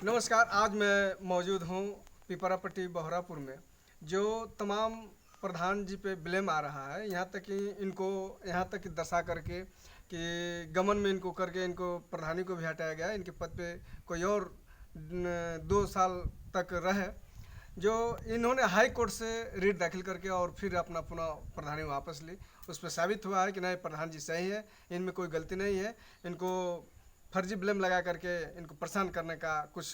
नमस्कार। आज मैं मौजूद हूँ पिपरापट्टी बहोरापुर में। जो तमाम प्रधान जी पे ब्लेम आ रहा है, यहाँ तक कि दर्शा करके कि गमन में इनको करके इनको प्रधानी को भी हटाया गया। इनके पद पे कोई और 2 साल तक रहे। जो इन्होंने हाई कोर्ट से रिट दाखिल करके और फिर अपना पुनः प्रधानी वापस ली। उस पर साबित हुआ है कि नहीं, प्रधान जी सही है, इनमें कोई गलती नहीं है। इनको फर्जी ब्लेम लगा करके इनको परेशान करने का कुछ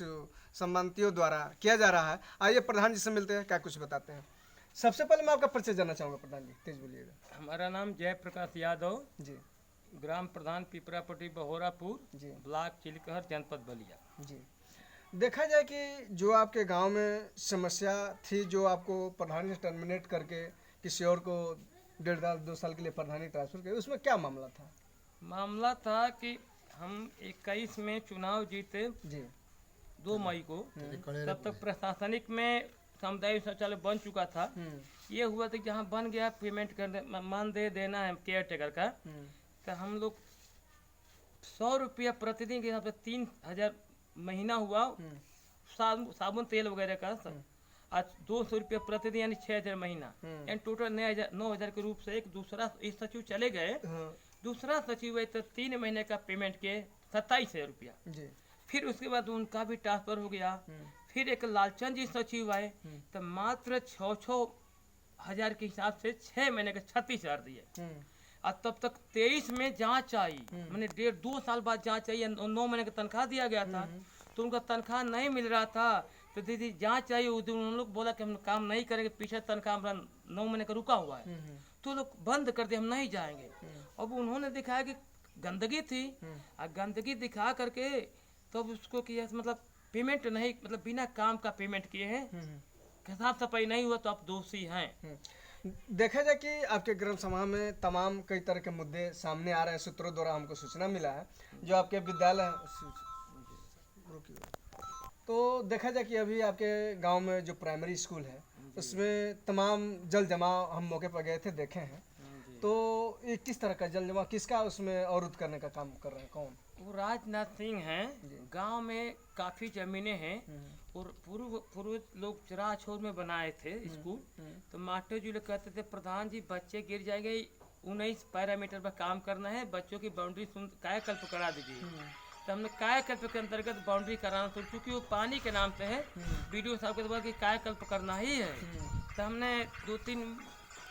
सम्मानितियों द्वारा किया जा रहा है। आइए प्रधान जी से मिलते हैं, क्या कुछ बताते हैं। सबसे पहले मैं आपका परिचय जानना चाहूँगा प्रधान जी, तेज बोलिएगा। हमारा नाम जयप्रकाश यादव, जी ग्राम प्रधान पिपरापट्टी बहोरापुर, जी ब्लॉक चिलकहर, जनपद बलिया। जी। देखा जाए कि जो आपके गांव में समस्या थी, जो आपको प्रधानी से टर्मिनेट करके किसी और को 1.5-2 साल के लिए प्रधानी ट्रांसफर किया, उसमें क्या मामला था? मामला था कि हम 21 में चुनाव जीते जी 2 मई को। तब तक प्रशासनिक में सामुदायिक शौचालय बन चुका था। ये हुआ था कि जहाँ बन गया पेमेंट करने मानदेय देना है केयर टेकर का, तो हम लोग 100 रुपया प्रतिदिन के हिसाब से 3,000 महीना हुआ। साबुन तेल वगैरह का आज 200 रुपया प्रतिदिन यानी 6,000 महीना, यानी टोटल 9,000 के रूप से एक दूसरा इस सचिव चले गए। दूसरा सचिव है तो 3 महीने का पेमेंट के 27,000 रुपया। जी फिर उसके बाद उनका भी ट्रांसफर हो गया। फिर एक लालचंद जी सचिव आए तो मात्र 6,000 के हिसाब से 6 महीने के 36,000 दिए। और तब तक 23 में जांच आई, मैंने 1.5-2 साल बाद जांच आई, 9 महीने का तनख्वाह दिया गया था। तो उनका तनख्वाह नहीं मिल रहा था, तो दीदी जांच आई, उन लोग बोला कि हम काम नहीं करेंगे, पीछे तनख्वाह हमारा 9 महीने का रुका हुआ है। तो लोग बंद कर दिए, हम नहीं जाएंगे। अब उन्होंने दिखाया कि गंदगी थी, और गंदगी दिखा करके तब उसको किया, मतलब पेमेंट नहीं, मतलब बिना काम का पेमेंट किए हैं, साफ सफाई नहीं हुआ तो आप दोषी हैं। देखा जाए कि आपके ग्राम सभा में तमाम कई तरह के मुद्दे सामने आ रहे हैं। सूत्रों द्वारा हमको सूचना मिला है जो आपके विद्यालय तो देखा जाए कि अभी आपके गांव में जो प्राइमरी स्कूल है उसमें तमाम जल जमाव हम मौके पर गए थे, देखे हैं। तो ये किस तरह का जल जमाव, किसका उसमें अवरुद्ध करने का काम कर रहे हैं, कौन? वो राजनाथ सिंह हैं। गांव में काफ़ी ज़मीनें हैं और पूर्व लोग चरा छोर में बनाए थे स्कूल। तो मास्टर जी लोग कहते थे प्रधान जी बच्चे गिर जाएंगे, 19 पैरामीटर पर काम करना है, बच्चों की बाउंड्री कायाकल्प करा दीजिए। तो हमने कायाकल्प के अंतर्गत बाउंड्री कराना, तो चूँकि वो पानी के नाम से है, बीडीओ साहब के द्वारा कि कायाकल्प करना ही है। तो हमने 2-3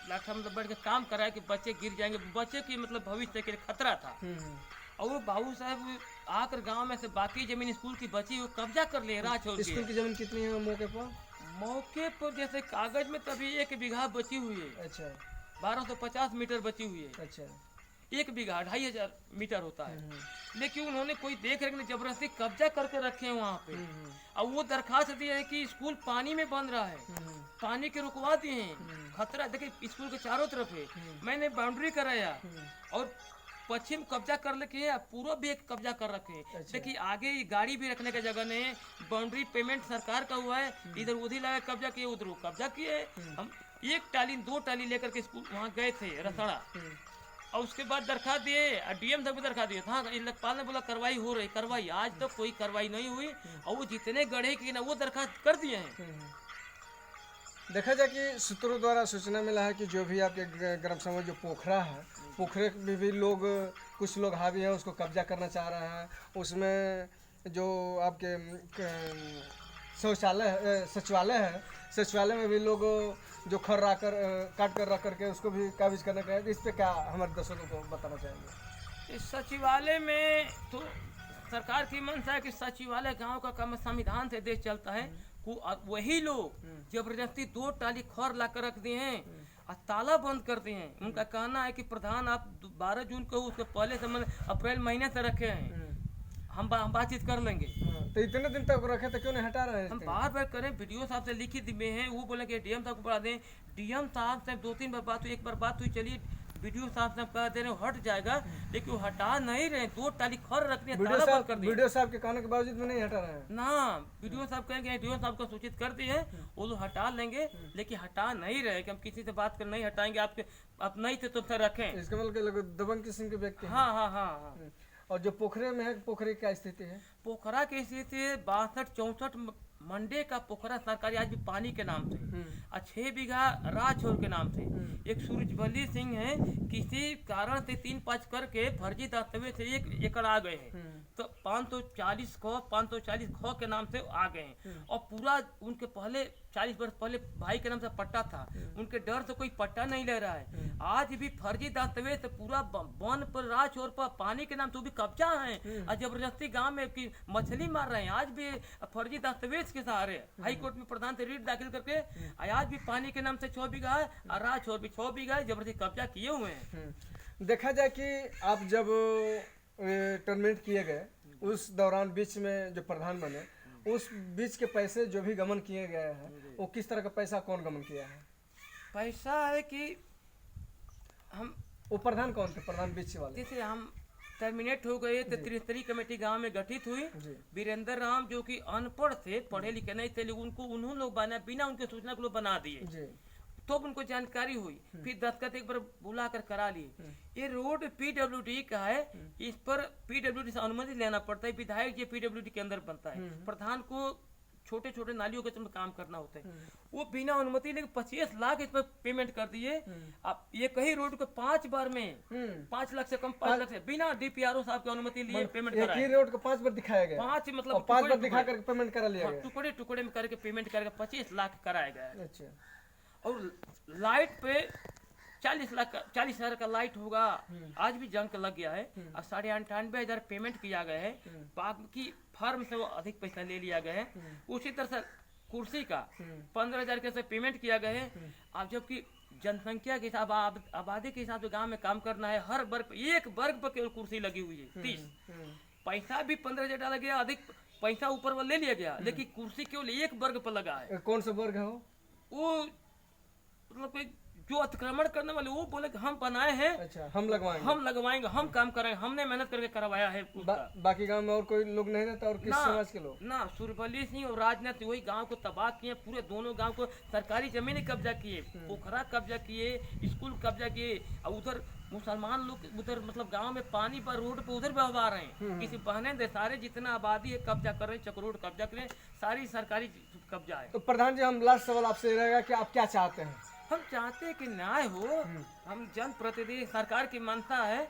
लाख मतलब बैठ के काम कराया कि बच्चे गिर जाएंगे, बच्चे की मतलब भविष्य के लिए खतरा था। और वो बाबू साहब आकर गांव में से बाकी जमीन स्कूल की बची वो कब्जा कर ले रहा। स्कूल की जमीन कितनी है मौके पर? मौके पर जैसे कागज में तभी 1 बीघा बची हुई है। अच्छा। 1250 मीटर बची हुई है। अच्छा। 1 बीघा 2,500 मीटर होता है। लेकिन उन्होंने कोई देख रेख नहीं, जबरदस्ती कब्जा करके रखे हैं वहाँ पे। और वो दरखास्त दी है कि स्कूल पानी में बन रहा है, पानी के रुकवा दिए हैं, खतरा। देखिए स्कूल के चारों तरफ है। मैंने बाउंड्री कराया और पश्चिम कब्जा कर लेके पूर्व भी एक कब्जा कर रखे हैं। देखिए आगे गाड़ी भी रखने का जगह नहीं है, बाउंड्री पेमेंट सरकार का हुआ है, इधर उधर लगा कब्जा किए, उधर कब्जा किए। हम 1 टाली 2 टाली लेकर के स्कूल वहाँ गए थे रसड़ा, और उसके बाद दरखास्त दिए, डीएम तक भी दरखास्त दिए था। लेखपाल ने बोला कार्रवाई हो रही, कार्रवाई आज तक कोई कार्रवाई नहीं हुई। और वो जितने गढ़े की ना वो दरखास्त कर दिए हैं। देखा जाए कि सूत्रों द्वारा सूचना मिला है कि जो भी आपके ग्राम सभा जो पोखरा है, पोखरे में भी कुछ लोग हावी हैं, उसको कब्जा करना चाह रहे हैं। उसमें जो आपके सचिवालय है, सचिवालय में भी लोग जो काट कर रख करके उसको भी काबिज करने का है। इस पे क्या हमारे दर्शकों को बताना चाहेंगे? इस सचिवालय में तो सरकार की मंशा है कि सचिवालय गांव का काम संविधान से देश चलता है। वही लोग जबरदस्ती 2 टाली खौर ला कर रख दिए हैं और ताला बंद कर दिए हैं। उनका कहना है कि प्रधान आप 12 जून को उसके पहले से अप्रैल महीने से रखे हैं, हम बातचीत कर लेंगे। तो इतने दिन तक रखे तो क्यों नहीं हटा रहे हैं? हम बार करें, वीडियो साहब से लिखित में है, वो बोले कि डीएम साहब को बढ़ा दें। डीएम साहब से 2-3 बार बात हुई, एक बार बात हुई, चलिए वीडियो साहब से कह दे रहे हट जाएगा, लेकिन वो हटा नहीं रहे। 2 टाली खौर रखनी है, ताला बंद कर दिया। वीडियो साहब के कहने के बावजूद में नहीं हटा रहे हैं ना। वीडियो साहब कहेंगे डीओ साहब को सूचित कर दी है, वो लोग हटा लेंगे, लेकिन हटा नहीं रहे कि हम किसी से बात कर नहीं हटाएंगे, आप नहीं थे तो फिर रखें। इसका मतलब दबंग किस्म के व्यक्ति। हाँ। और जो पोखरे में है, पोखरे की क्या स्थिति है? पोखरा की स्थिति 62-64 मंडे का पोखरा सरकारी आज भी पानी के नाम से और 6 बीघा राजौर के नाम से। एक सूरजवली सिंह है, किसी कारण से 3-5 करके फर्जी दस्तावेज से 1 एकड़ आ गए हैं, तो 540 खो के नाम से आ गए हैं। और पूरा उनके पहले 40 वर्ष पहले भाई के नाम से पट्टा था, उनके डर से कोई पट्टा नहीं ले रहा है। आज भी फर्जी दस्तावेज से पूरा वन पर राजौर पर पानी के नाम से भी कब्जा है और जबरदस्ती गांव में की मछली मार रहे हैं। आज भी फर्जी दस्तावेज के सहारे हाई कोर्ट में प्रधान से रीट दाखिल करके आज भी पानी के नाम से 6 बीघा है और राजौर भी 6 बीघा है, जबरदस्ती कब्जा किए हुए हैं। देखा जाए कि आप जब टर्मिनेट किए गए उस दौरान बीच में जो प्रधान बने, उस बीच के पैसे जो भी गमन किए गए हैं, वो किस तरह का पैसा कौन गमन किया है? पैसा है कि हम वो प्रधान कौन थे, प्रधान बीच वाले? जैसे हम टर्मिनेट हो गए तो त्रिस्तरीय कमेटी गांव में गठित हुई। वीरेंद्र राम जो कि अनपढ़ थे, पढ़े लिखे नहीं थे, लेकिन उनको उन्होंने लोग बना बिना उनके सूचना को लोग बना दिए, तो उनको जानकारी हुई। फिर दस्तखत एक बार बुला कर करा लिए। ये रोड पीडब्ल्यूडी का है, इस पर पीडब्ल्यूडी से अनुमति लेना पड़ता है। विधायक जी पीडब्ल्यूडी के अंदर बनता है, प्रधान को छोटे छोटे नालियों के काम करना होता है। वो बिना अनुमति लेके 25 लाख इस पर पेमेंट कर दिए। अब ये कहीं रोड को 5 बार में 5 लाख से कम 5 लाख से बिना डीपीआरओ साहब की अनुमति लिए पेमेंट करा। एक रोड को 5 बार दिखाया गया, 5 मतलब 5 बार दिखा करके पेमेंट करा लिया गया, टुकड़े टुकड़े में करके पेमेंट करके 25 लाख कराया गया। अच्छा। और लाइट पे 40,000 का लाइट होगा, आज भी जंग लग गया है। और 98,500 पेमेंट किया गया है, बाकी फर्म से वो अधिक पैसा ले लिया गया है। उसी तरह से कुर्सी का 15,000 के से पेमेंट किया गया है। अब जबकि जनसंख्या के हिसाब आबादी के हिसाब से गांव में काम करना है, हर वर्ग पे एक वर्ग पर केवल कुर्सी लगी हुई है 30। पैसा भी 15,000 डाला गया, अधिक पैसा ऊपर वाला ले लिया गया, लेकिन कुर्सी केवल एक वर्ग पर लगा है। कौन सा वर्ग है वो? मतलब कोई जो अतिक्रमण करने वाले वो बोले कि हम बनाए हैं। अच्छा, हम लगवाएंगे, हम काम करेंगे, हमने मेहनत करके करवाया है। बाकी गांव में और कोई लोग नहीं रहता? और किस समाज के लोग? ना, सूरजवली सिंह और राजनाथ वही गांव को तबाह किए, पूरे दोनों गांव को सरकारी जमीन कब्जा किए, पोखरा कब्जा किए, स्कूल कब्जा किए। और उधर मुसलमान लोग उधर मतलब गांव में पानी पर रोड पे उधर बहवा रहे हैं, किसी बहने दे सारे जितना आबादी है कब्जा कर रहे हैं, चक्रोड कब्जा करें, सारी सरकारी कब्जा है। तो प्रधान जी, हम लास्ट सवाल आपसे ये रहेगा कि आप क्या चाहते हैं? हम चाहते हैं कि न्याय हो। हम जनप्रतिनिधि, सरकार की मानता है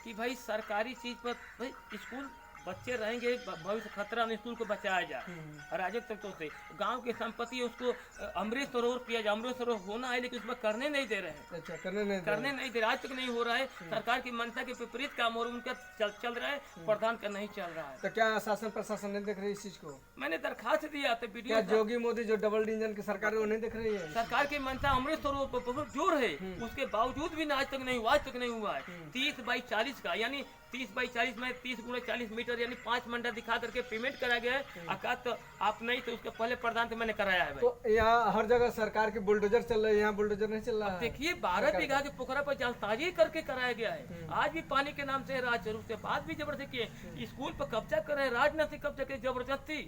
कि भाई सरकारी चीज पर भाई स्कूल बच्चे रहेंगे, भविष्य खतरा में स्कूल को बचाया जाए। राजक तत्वों से गांव की संपत्ति उसको अमृत सरोवर पिया जाए, अमृत सरोवर होना है लेकिन उसमें करने नहीं दे रहे हैं। अच्छा, करने नहीं दे रहे, आज तक नहीं हो रहा है। सरकार की मंशा के विपरीत काम और उनका चल रहा है, प्रधान का नहीं चल रहा है। तो क्या शासन प्रशासन नहीं देख रही इस चीज को? मैंने दरखास्त दिया था क्या जोगी मोदी जो डबल इंजन की सरकार है वो नहीं देख रही है? सरकार की मंशा अमृत सरोवर पर बहुत जोर है, उसके बावजूद भी आज तक नहीं हुआ है। 30/40 का यानी 30/40 में 30x40 मीटर यानी 5 मंडा दिखा करके पेमेंट करा गया है। तो आप नहीं तो उसके पहले प्रधान से मैंने कराया है। तो यहाँ हर जगह सरकार के बुलडोजर चल रहे हैं, यहाँ बुलडोजर नहीं चल रहा है। देखिए 12 बीघा के पोखरा पर जालसाजी करके कराया गया है। आज भी पानी के नाम से राज, उसके बाद भी जबरदस्ती किए, स्कूल पर कब्जा कर रहे हैं, राजनीतिक कब्जा किए जबरदस्ती,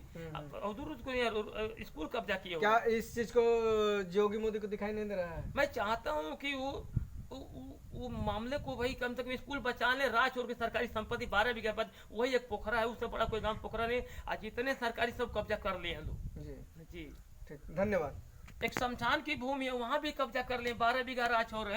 उसको स्कूल कब्जा किए। क्या इस चीज को योगी मोदी को दिखाई नहीं दे रहा है? मैं चाहता हूँ कि वो मामले को वही कम से कम स्कूल बचा ले। राजौर की सरकारी संपत्ति 12 बीघा पर वही एक पोखरा है, उससे बड़ा कोई गांव पोखरा नहीं। आज जितने सरकारी सब कब्जा कर लिए हैं लोग। जी ठीक, धन्यवाद। एक शमशान की भूमि है, वहाँ भी कब्जा कर लिए, 12 बीघा राजौर है।